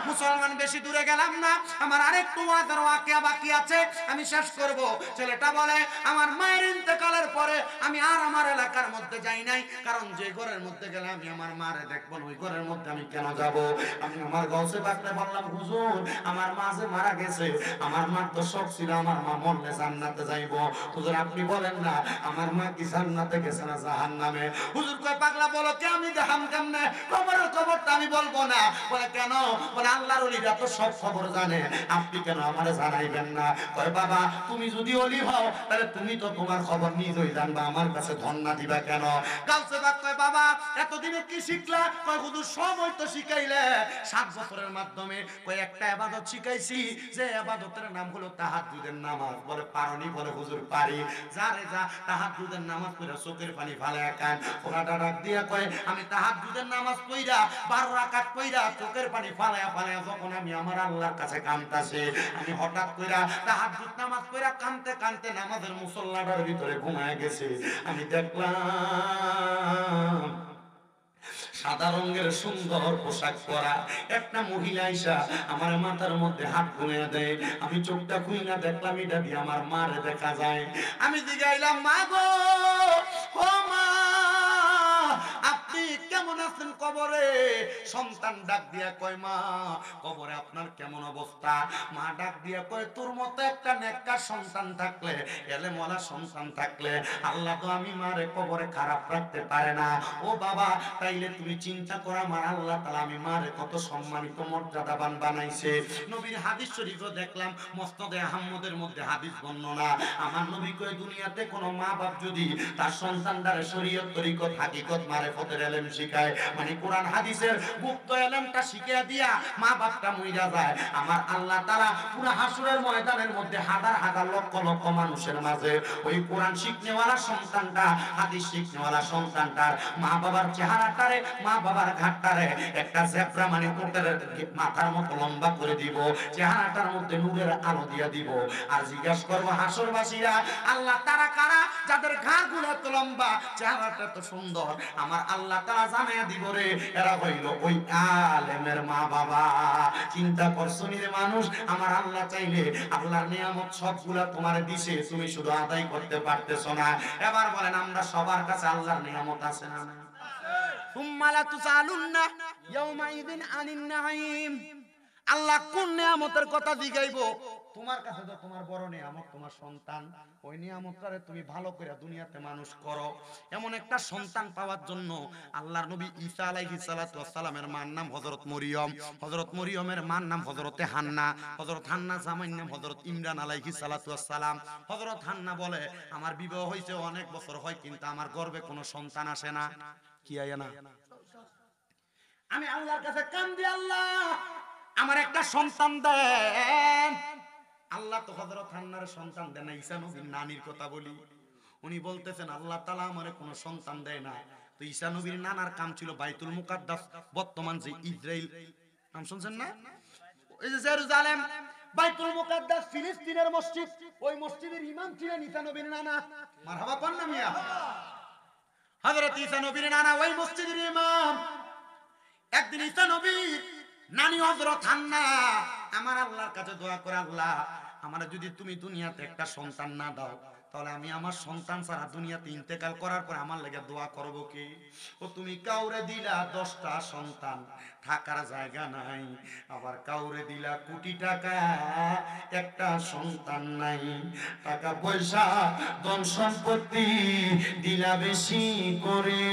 মুসলমান, বেশি দূরে গেলাম না, আমার আরেকটু ওয়াদার ওয়াকিয়া বাকি আছে, আমি শেষ করব। ছেলেটা বলে আমার মায়ের ইন্তেকালের পরে আমি আর আমার এলাকার মধ্যে যাই নাই, কারণ যে ঘরের মধ্যে গেলে আমি আমার মারে দেখবো ওই ঘরের মধ্যে আমি কেন যাব? আমি আমার গাউসে পাকরে বললাম হুজুর, আমার মা যে মারা গেছে, আমার মা তো শখ ছিল আমার মা মরলে জান্নাতে যাইবো। হুজুর আপনি বলেন না আমার মা কি জান্নাতে গেছে না জাহান্নামে? হুজুর কয় পাগলা বলো কে, আমি দেখাম কেমনে? খবরের খবরটা আমি বলবো না। বলে কেন? বলে আল্লাহর ওলিরা তো সব খবর জানে, আপনি কেন আমারে জানাইবেন না? কয় বাবা তুমি যদি ওলি হও তাহলে তুমি তো তোমার খবর নিজেই জানবা, আমার কাছে ধন্না দিবা কেন? গাউসে পাক কয় বাবা এতদিনে কি শিখলা? কয় হুজুর সময় তো শিখাইলে 7 বছরের মাধ্যমে। কয় একটা ইবাদত শিখাইছি, যে ইবাদতের নাম হলো তাহাজ্জুদের নামাজ। বলে পারনি? বলে হুজুর পারি। যারে যা তাহাজ্জুদের নামাজ পড়া চোখের পানি ফালায়া কান। ওনাটা ডাক দিয়া কয় আমি তাহাজ্জুদের নামাজ পড়া 12 রাকাত পড়া চোখের পানি ফালায়া ফালায়া যখন আমি আমার আল্লাহর কাছে কাঁদতাছি, আমি হঠাৎ কইরা তাহাজ্জুদ নামাজ পড়া কাঁদতে কাঁদতে নামাজের মুসল্লাটার ভিতরে ঘুমায় গেছে। আমি দেখলাম সাদা রঙের সুন্দর পোশাক পরা একটা মহিলা আইসা আমার মাথার মধ্যে হাত বুলিয়ে দেয়। আমি চোখটা খুইলা দেখলাম এটা দিয়ে আমার মারে দেখা যায়। আমি জিগাইলাম মা গো, ও মা আপনি কেমন আছেন কবরে? সন্তান ডাক দিয়া কয় মা কবরে আপনার কেমন অবস্থা? মা ডাক দিয়া কয় তোর মতো একটা নেককার সন্তান থাকলে, এলেমওয়ালা সন্তান থাকলে আল্লাহ তো আমি মারে কবরে খারাপ রাখতে পারে না। ও বাবা তাইলে তুমি চিন্তা করো আমার আল্লাহ তাআলা আমি মারে কত সম্মানিত মর্যাদাবান বানাইছে। নবীর হাদিস শরীফও দেখলাম মুসনাদে আহমদের মধ্যে হাদিস বর্ণনা, আমার নবী কয় দুনিয়াতে কোনো মা বাপ যদি তার সন্তানদের শরীয়ত তরিকত হাকিকত মারিফতের ইলম শিখায়, মানে কোরআন হাদিসের গুপ্ত ইলমটা শিখিয়ে দিয়া মা বাপটা মইরা যায়, আমার আল্লাহ তাআলা পুরো হাসরের ময়দানের মধ্যে হাজার হাজার লক্ষ লক্ষ মানুষের মাঝে ওই কোরআন শিখনেওয়ালা সন্তানটা, হাদিস শিখনেওয়ালা সন্তানটার মা বাবার চেহারাটারে, মা বাবার ঘাটটারে একটা জেব্রা মানে উটের মাথার মতো লম্বা করে দিব, চেহারাটার মধ্যে নূরের আলো দিয়া দিব। আর জিজ্ঞাসা করবো হাসরবাসীরা আল্লাহ তারা কারা যাদের ঘাড়গুলো এত লম্বা, চেহারাটা এত সুন্দর? আমার আল্লাহ তাআলা জানাইয়া দিব রে, এরা হইল ওই আলেমের মা বাবা। চিন্তা করছো নি রে মানুষ, আমার আল্লাহ চাইলে আল্লাহর নিয়ামত সবগুলা তোমার দিছে, তুমি শুধু আদায় করতে পারতেছো না। এবার বলেন আমরা সবার কাছে আল্লাহর নিয়ামত আছে না? সুম্মা লা তুসালুন্না ইয়াউমাইযিন আনিন নাঈম। আল্লাহ কোন নিয়ামতের কথা জিগাইবো? তোমার কাছে তো তোমার বড় নিয়ামত তোমার সন্তান, ওই নিয়ামতটারে তুমি ভালো করে দুনিয়াতে মানুষ করো। এমন একটা সন্তান পাওয়ার জন্য আল্লাহর নবী ঈসা আলাইহিস সালাতু ওয়াস সালামের মার নাম হযরত মরিয়ম, হযরত মরিয়মের মার নাম হযরতে হান্না, হযরত হান্না জামাইর নাম হযরত ইমরান আলাইহিস সালাতু ওয়াস সালাম। হযরত হান্না বলে আমার বিবাহ হইছে অনেক বছর হয়, কিন্তু আমার গর্ভে কোনো সন্তান আসে না। কি আয় না? আমি আল্লাহর কাছে কান্দি, আল্লাহ আমার একটা সন্তান দেন। আল্লাহ তো হযরত হান্নার সন্তান দেন না। ঈসা নবীর নানির কথা বলি, উনি বলতেছেন আল্লাহ তাআলা আমারে কোনো সন্তান দেয় না। তো ঈসা নবীর নানার কাম ছিল বাইতুল মুকাদ্দাস, বর্তমান যে ইসরাইল, নাম শুনছেন না? ওই যে জেরুজালেম, বাইতুল মুকাদ্দাস ফিলিস্তিনের মসজিদ, ওই মসজিদের ইমাম ছিলেন ঈসা নবীর নানা। মারহাবা পান না মিয়া? হযরত ঈসা নবীর নানা ওই মসজিদের ইমাম। একদিন ঈসা নবীর নানি হযরত হান্না আমার আল্লাহর কাছে দোয়া করে, আল্লাহ আমারে যদি তুমি দুনিয়াতে একটা সন্তান না দাও, তাহলে আমি আমার সন্তান ছাড়া দুনিয়াতে ইন্তেকাল করার পর আমার লেগে দোয়া করব কি? ও তুমি কাউরে দিলা 10টা সন্তান, থাকার জায়গা নাই, আবার কাউরে দিলা কোটি টাকা, একটা সন্তান নাই। টাকা পয়সা ধন সম্পত্তি দিলা বেশি করে,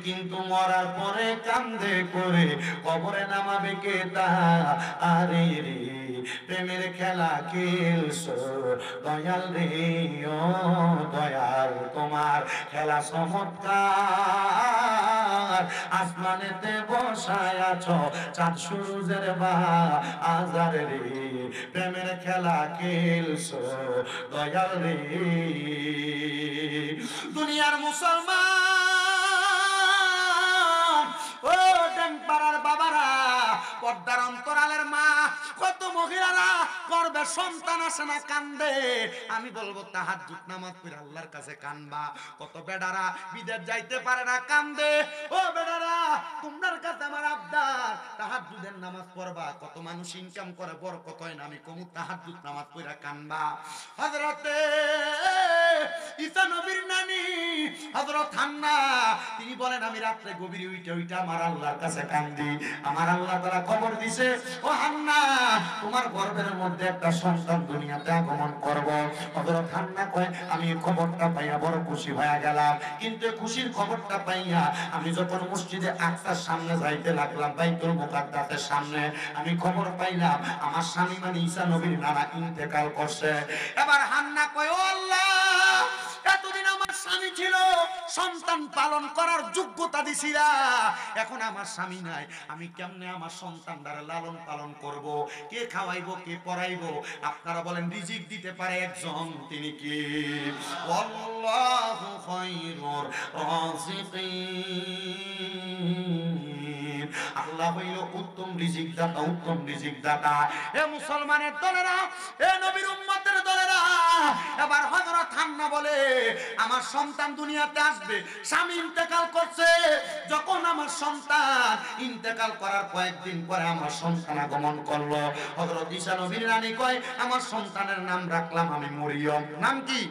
কিন্তু মরার পরে কান্দে করে কবরে নামাবে কে তা? আরে রে প্রেমের খেলা খেলছো দয়াল রে, ও দয়াল তোমার খেলা চমৎকার। আসমানেতে বসায় আছো চাঁদ সূরজের বাজার রে, প্রেমের খেলা খেলছো দয়াল রে। দুনিয়ার মুসলমান, ও ডেমপাড়ার বাবারা, পর্দার অন্তরালের মা, কত মহিলারা করবে সন্তান আসে না কান্দে। আমি বলবো তাহাজ্জুদ নামাজ পড়ে আল্লাহর কাছে কানবা। কত বেডারা বিদেশ যাইতে পারে না কান্দে। ও বেডারা তোমার কাছে আমার আবদার, তাহাজ্জুদের নামাজ পড়বা। কত মানুষ ইনকাম করে বরকত হয় না, আমি কমু তাহাজ্জুদ নামাজ পড়ে কানবা। হযরতে ঈসা নবীর নানি হযরত হান্না তিনি বলেন আমি রাতে গভীরে উইটা আমার আল্লাহর কাছে কান্দি। আমার আল্লাহ তাআলা খবর দিছে, ও হান্না তোমার গর্ভের মধ্যে একটা সন্তান দুনিয়াতে আগমন করব। হযরত হান্না কয় আমি খবরটা পাইয়া বড় খুশি হয়ে গেলাম, কিন্তু খুশির খবরটা পাইয়া আমি যখন মসজিদে আকসার সামনে যাইতে লাগলাম, বাইতুল মুকাদ্দাসের সামনে, আমি খবর পাইলাম আমার স্বামী মানে ঈসা নবীর নানা ইন্তেকাল করছে। এবার হান্না কয় ও আল্লাহ, এতদিন আমার স্বামী ছিল, সন্তান পালন করার যোগ্যতা দিছিলা, এখন আমার স্বামী নাই, আমি কেমনে আমার সন্তানটারে লালন পালন করব? কে খাওয়াইবো, কে পড়াইবো? আপনারা বলেন রিজিক দিতে পারে একজন, তিনি কি? আল্লাহু খায়রুর রাযিকিন। আল্লাহ হইল উত্তম রিজিক দাতা, উত্তম রিজিক দাতা। এ মুসলমানের দলেরা, এ নবীর উম্মতের দলেরা, এবার হযরত হান্না বলে আমার সন্তান দুনিয়াতে আসবে, স্বামী ইন্তেকাল করছে। যখন আমার সন্তান ইন্তেকাল করার কয়েকদিন পরে আমার সন্তান আগমন করলো, হযরত ঈসা নবীর রানী কয় আমার সন্তানের নাম রাখলাম আমি মরিয়ম। নাম কি?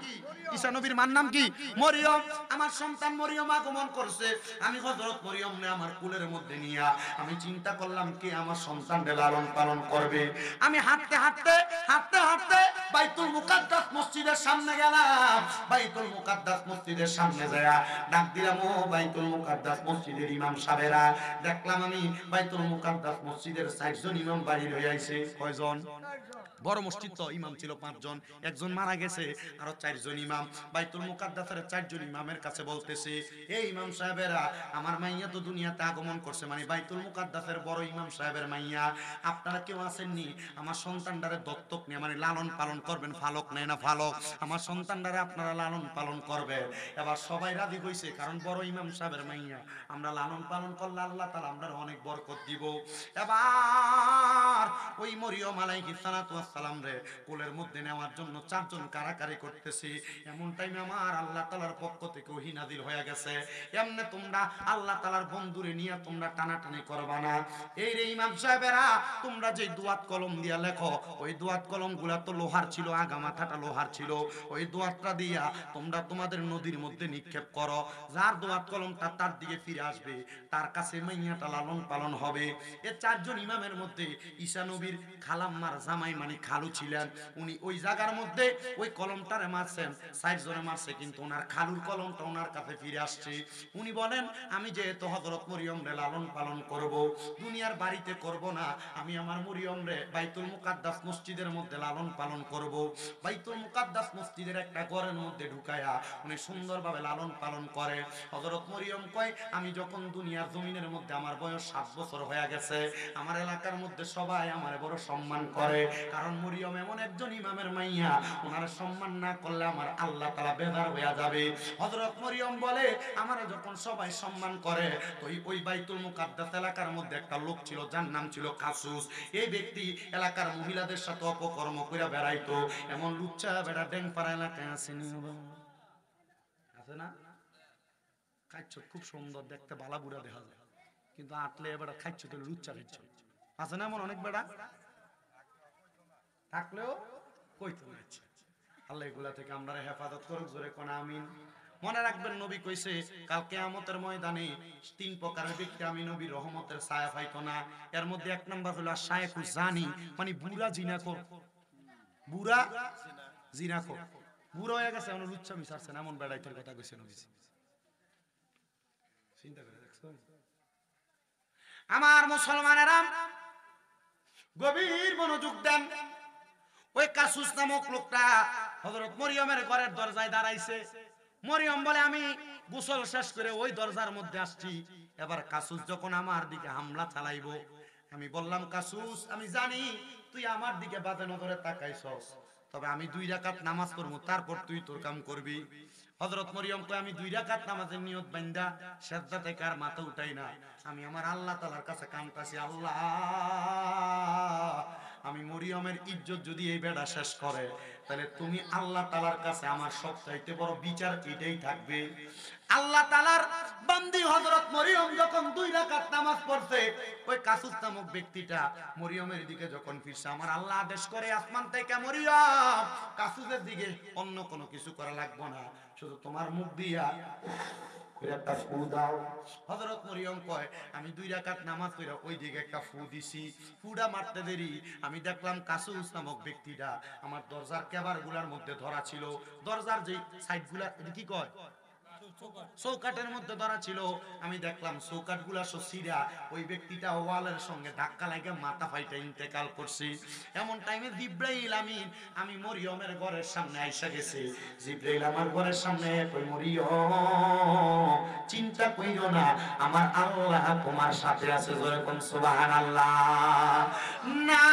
ঈসা নবীর মার নাম কি? মরিয়ম। আমার সন্তান মরিয়ম আগমন করছে। আমি হযরত মরিয়ম নে আমার কুলের মধ্যে নিয়া আমি চিন্তা করলাম কে আমার সন্তানকে লালন পালন করবে। আমি হাঁটতে হাঁটতে হাঁটতে হাঁটতে বাইতুল মুকাদ্দাস মসজিদের সামনে গেলাম। বাইতুল মুকাদ্দাস মসজিদের সামনে যায়া ডাক দিলাম, ও বাইতুল মুকাদ্দাস মসজিদের ইমাম সাহেবেরা। দেখলাম আমি বাইতুল মুকাদ্দাস মসজিদের 4 জন ইমাম বাইরে হয়ে আইছে। কয়জন? বড় মসজিদ তো, ইমাম ছিল 5 জন, একজন মারা গেছে, আরো 4 জন ইমাম। বাইতুল মুকাদ্দাসের 4 জন ইমামের কাছে বলতেছে, এই ইমাম সাহেবেরা, আমার মাইয়া তো দুনিয়াতে আগমন করছে, মানে বাইতুল মুকাদ্দাসের বড় ইমাম সাহেবের মাইয়া, আপনারা কেউ আসেননি আমার সন্তানটারে দত্তক নিয়ে মানে লালন পালন করবেন? ফালক নেয় না ফালক, আমার সন্তানটারে আপনারা লালন পালন করবেন। এবার সবাই রাজি হইছে, কারণ বড় ইমাম সাহেবের মাইয়া, আমরা লালন পালন করলে আল্লাহ তাআলা আমরা অনেক বরকত দিব। এবার ওই মরিয়ম আলাইহিস সালাতু ওয়াস সালাম রে কোলের মধ্যে নেওয়ার জন্য 4 জন কারাকারি করতেছে। এমন টাইমে আমার আল্লাহ তাআলার পক্ষ থেকে ওহী নাযিল হয়ে গেছে, এমনে তোমরা আল্লাহ তাআলার বন্ধুরে নিয়ে তোমরা টানাটানি করবা না। এই রে ইমাম সাহেবেরা, তোমরা যে দুয়াত কলম দিয়া লেখো, ওই দুয়াত কলমগুলা তো লোহার ছিল, আগা মাথাটা লোহার ছিল। ওই দুয়াতটা দিয়া তোমরা তোমাদের নদীর মধ্যে নিক্ষেপ করো। যার দুয়াত কলমটা তার দিকে ফিরে আসবে, তার কাছে মাইয়াটা লালন পালন হবে। এ চারজন ইমামের মধ্যে ঈসা নবীর খালাম্মার জামাই মানে খালু ছিলেন। উনি ওই জায়গার মধ্যে ওই কলমটারে মারছেন, ৬০ জনে মারছে, কিন্তু ওনার খালুর কলমটা ওনার কাছে ফিরে আসছে। উনি বলেন, আমি যেহেতু হযরত মরিয়ম রে লালন পালন করব, দুনিয়ার বাড়িতে করব না, আমি আমার মরিয়ম রে বাইতুল মুকাদ্দাস মসজিদের মধ্যে লালন পালন করব। বাইতুল মুকাদ্দাস মসজিদের একটা ঘরের মধ্যে ঢুকায়া উনি সুন্দরভাবে লালন পালন করে। হযরত মরিয়ম কয়, আমি যখন দুনিয়ার জমিনের মধ্যে আমার বয়স ৭ বছর হয়ে গেছে, আমার এলাকার মধ্যে সবাই আমার বড় সম্মান করে, কারণ মরিয়ম এমন একজন ইমামের মাইয়া, ওনার সম্মান না করলে আমার আল্লাহ তাআলা বেজার হয়ে যাবে। হযরত মরিয়ম বলে, আমারে যখন সবাই সম্মান করে, তো ওই বাইতুল মুকাদ্দাস এলাকার মধ্যে একটা লোক ছিল, যার নাম ছিল কাসুস। এই ব্যক্তি এলাকার মহিলাদের সাথে অপকর্ম করে বেড়াইতো। এমন লুচ্চা বেড়া ড্যাংপাড়া এলাকায় আছে না? খাচ্ছ খুব সুন্দর দেখতে, বালা বুড়া দেখা যায়, কিন্তু আটলে এবার খাচ্ছ তো লুচ্চা খাচ্ছ। আছে না এমন অনেক বেড়া? থাকলেও কইতে হচ্ছে। আল্লাহ এগুলা থেকে আমরা হেফাজত করুক, জোরে কোন আমিন। মনে রাখবেন, নবী কইছে কাল কিয়ামতের ময়দানে ৩ প্রকারের ব্যক্তি আমি নবীর রহমতের ছায়া পাইতো না। এর মধ্যে ১ নাম্বার হলো শায়েখু জানি, মানে বুড়া জিনাখোর। বুড়া জিনাখোর, বুড়া হয়ে গেছে, এমন লুচ্চামি ছাড়ছে না, এমন বেড়াইতের কথা কইছে নবী। চিন্তা করে দেখছো? আমার মুসলমানেরা গভীর মনোযোগ দেন। ওই কাসুস নামক লোকটা হযরত মরিয়মের ঘরের দরজায় দাঁড়াইছে। মরিয়ম বলে, আমি গোসল শেষ করে ওই দরজার মধ্যে আসছি। এবার কাসুস যখন আমার দিকে হামলা চালাইবো, আমি বললাম, কাসুস, আমি জানি তুই আমার দিকে বাজে নজরে তাকাইছস, তবে আমি 2 রাকাত নামাজ পড়বো, তারপর তুই তোর কাম করবি। হযরত মরিয়ম কয়, আমি 2 রাকাত নামাজের নিয়ত বান্দা সেজদা থেকে আর মাথা উঠাই না, আমি আমার আল্লাহ তাআলার কাছে কাঁদতাছি, আল্লাহ, আমি মরিয়মের ইজ্জত যদি এই বেড়া শেষ করে, তাহলে তুমি আল্লাহ তাআলার কাছে আমার সবচাইতে বড় বিচার এটাই থাকবে। আল্লাহ তাআলার বান্দি হযরত মরিয়ম যখন 2 রাকাত নামাজ পড়ছে, ওই কাসুস নামক ব্যক্তিটা মরিয়মের দিকে যখন ফিরছে, আমার আল্লাহ আদেশ করে আসমান থেকে, মরিয়ম, কাসুসের দিকে অন্য কোনো কিছু করা লাগবে না, শুধু তোমার মুখ দিয়া একটা ফু দাও। হযরত মরিয়ম কয়, আমি 2 রাকাত নামাজ পড়ে ওই দিকে একটা ফু দিছি। ফুটা মারতে দেরি আমি দেখলাম কাসুস নামক ব্যক্তিটা আমার দরজার কেবারগুলার মধ্যে ধরা ছিল। দরজার যে সাইডগুলা, এটা কি কয়, চৌকাটের মধ্যে ধরা ছিল। আমি দেখলাম চৌকাট গুলা সছিরা, ওই ব্যক্তিটা ওয়ালের সঙ্গে ধাক্কা লাগে মাথা ফাইটা ইন্তেকাল করছে। এমন টাইমে জিব্রাইল আমিন আমি মরিয়মের ঘরের সামনে আইসা গেছে। জিব্রাইল আমার ঘরের সামনে কই, মরিয়ম, চিন্তা কইরো না, আমার আল্লাহ তোমার সাথে আছে, জোরে কোন সুবহানাল্লাহ। না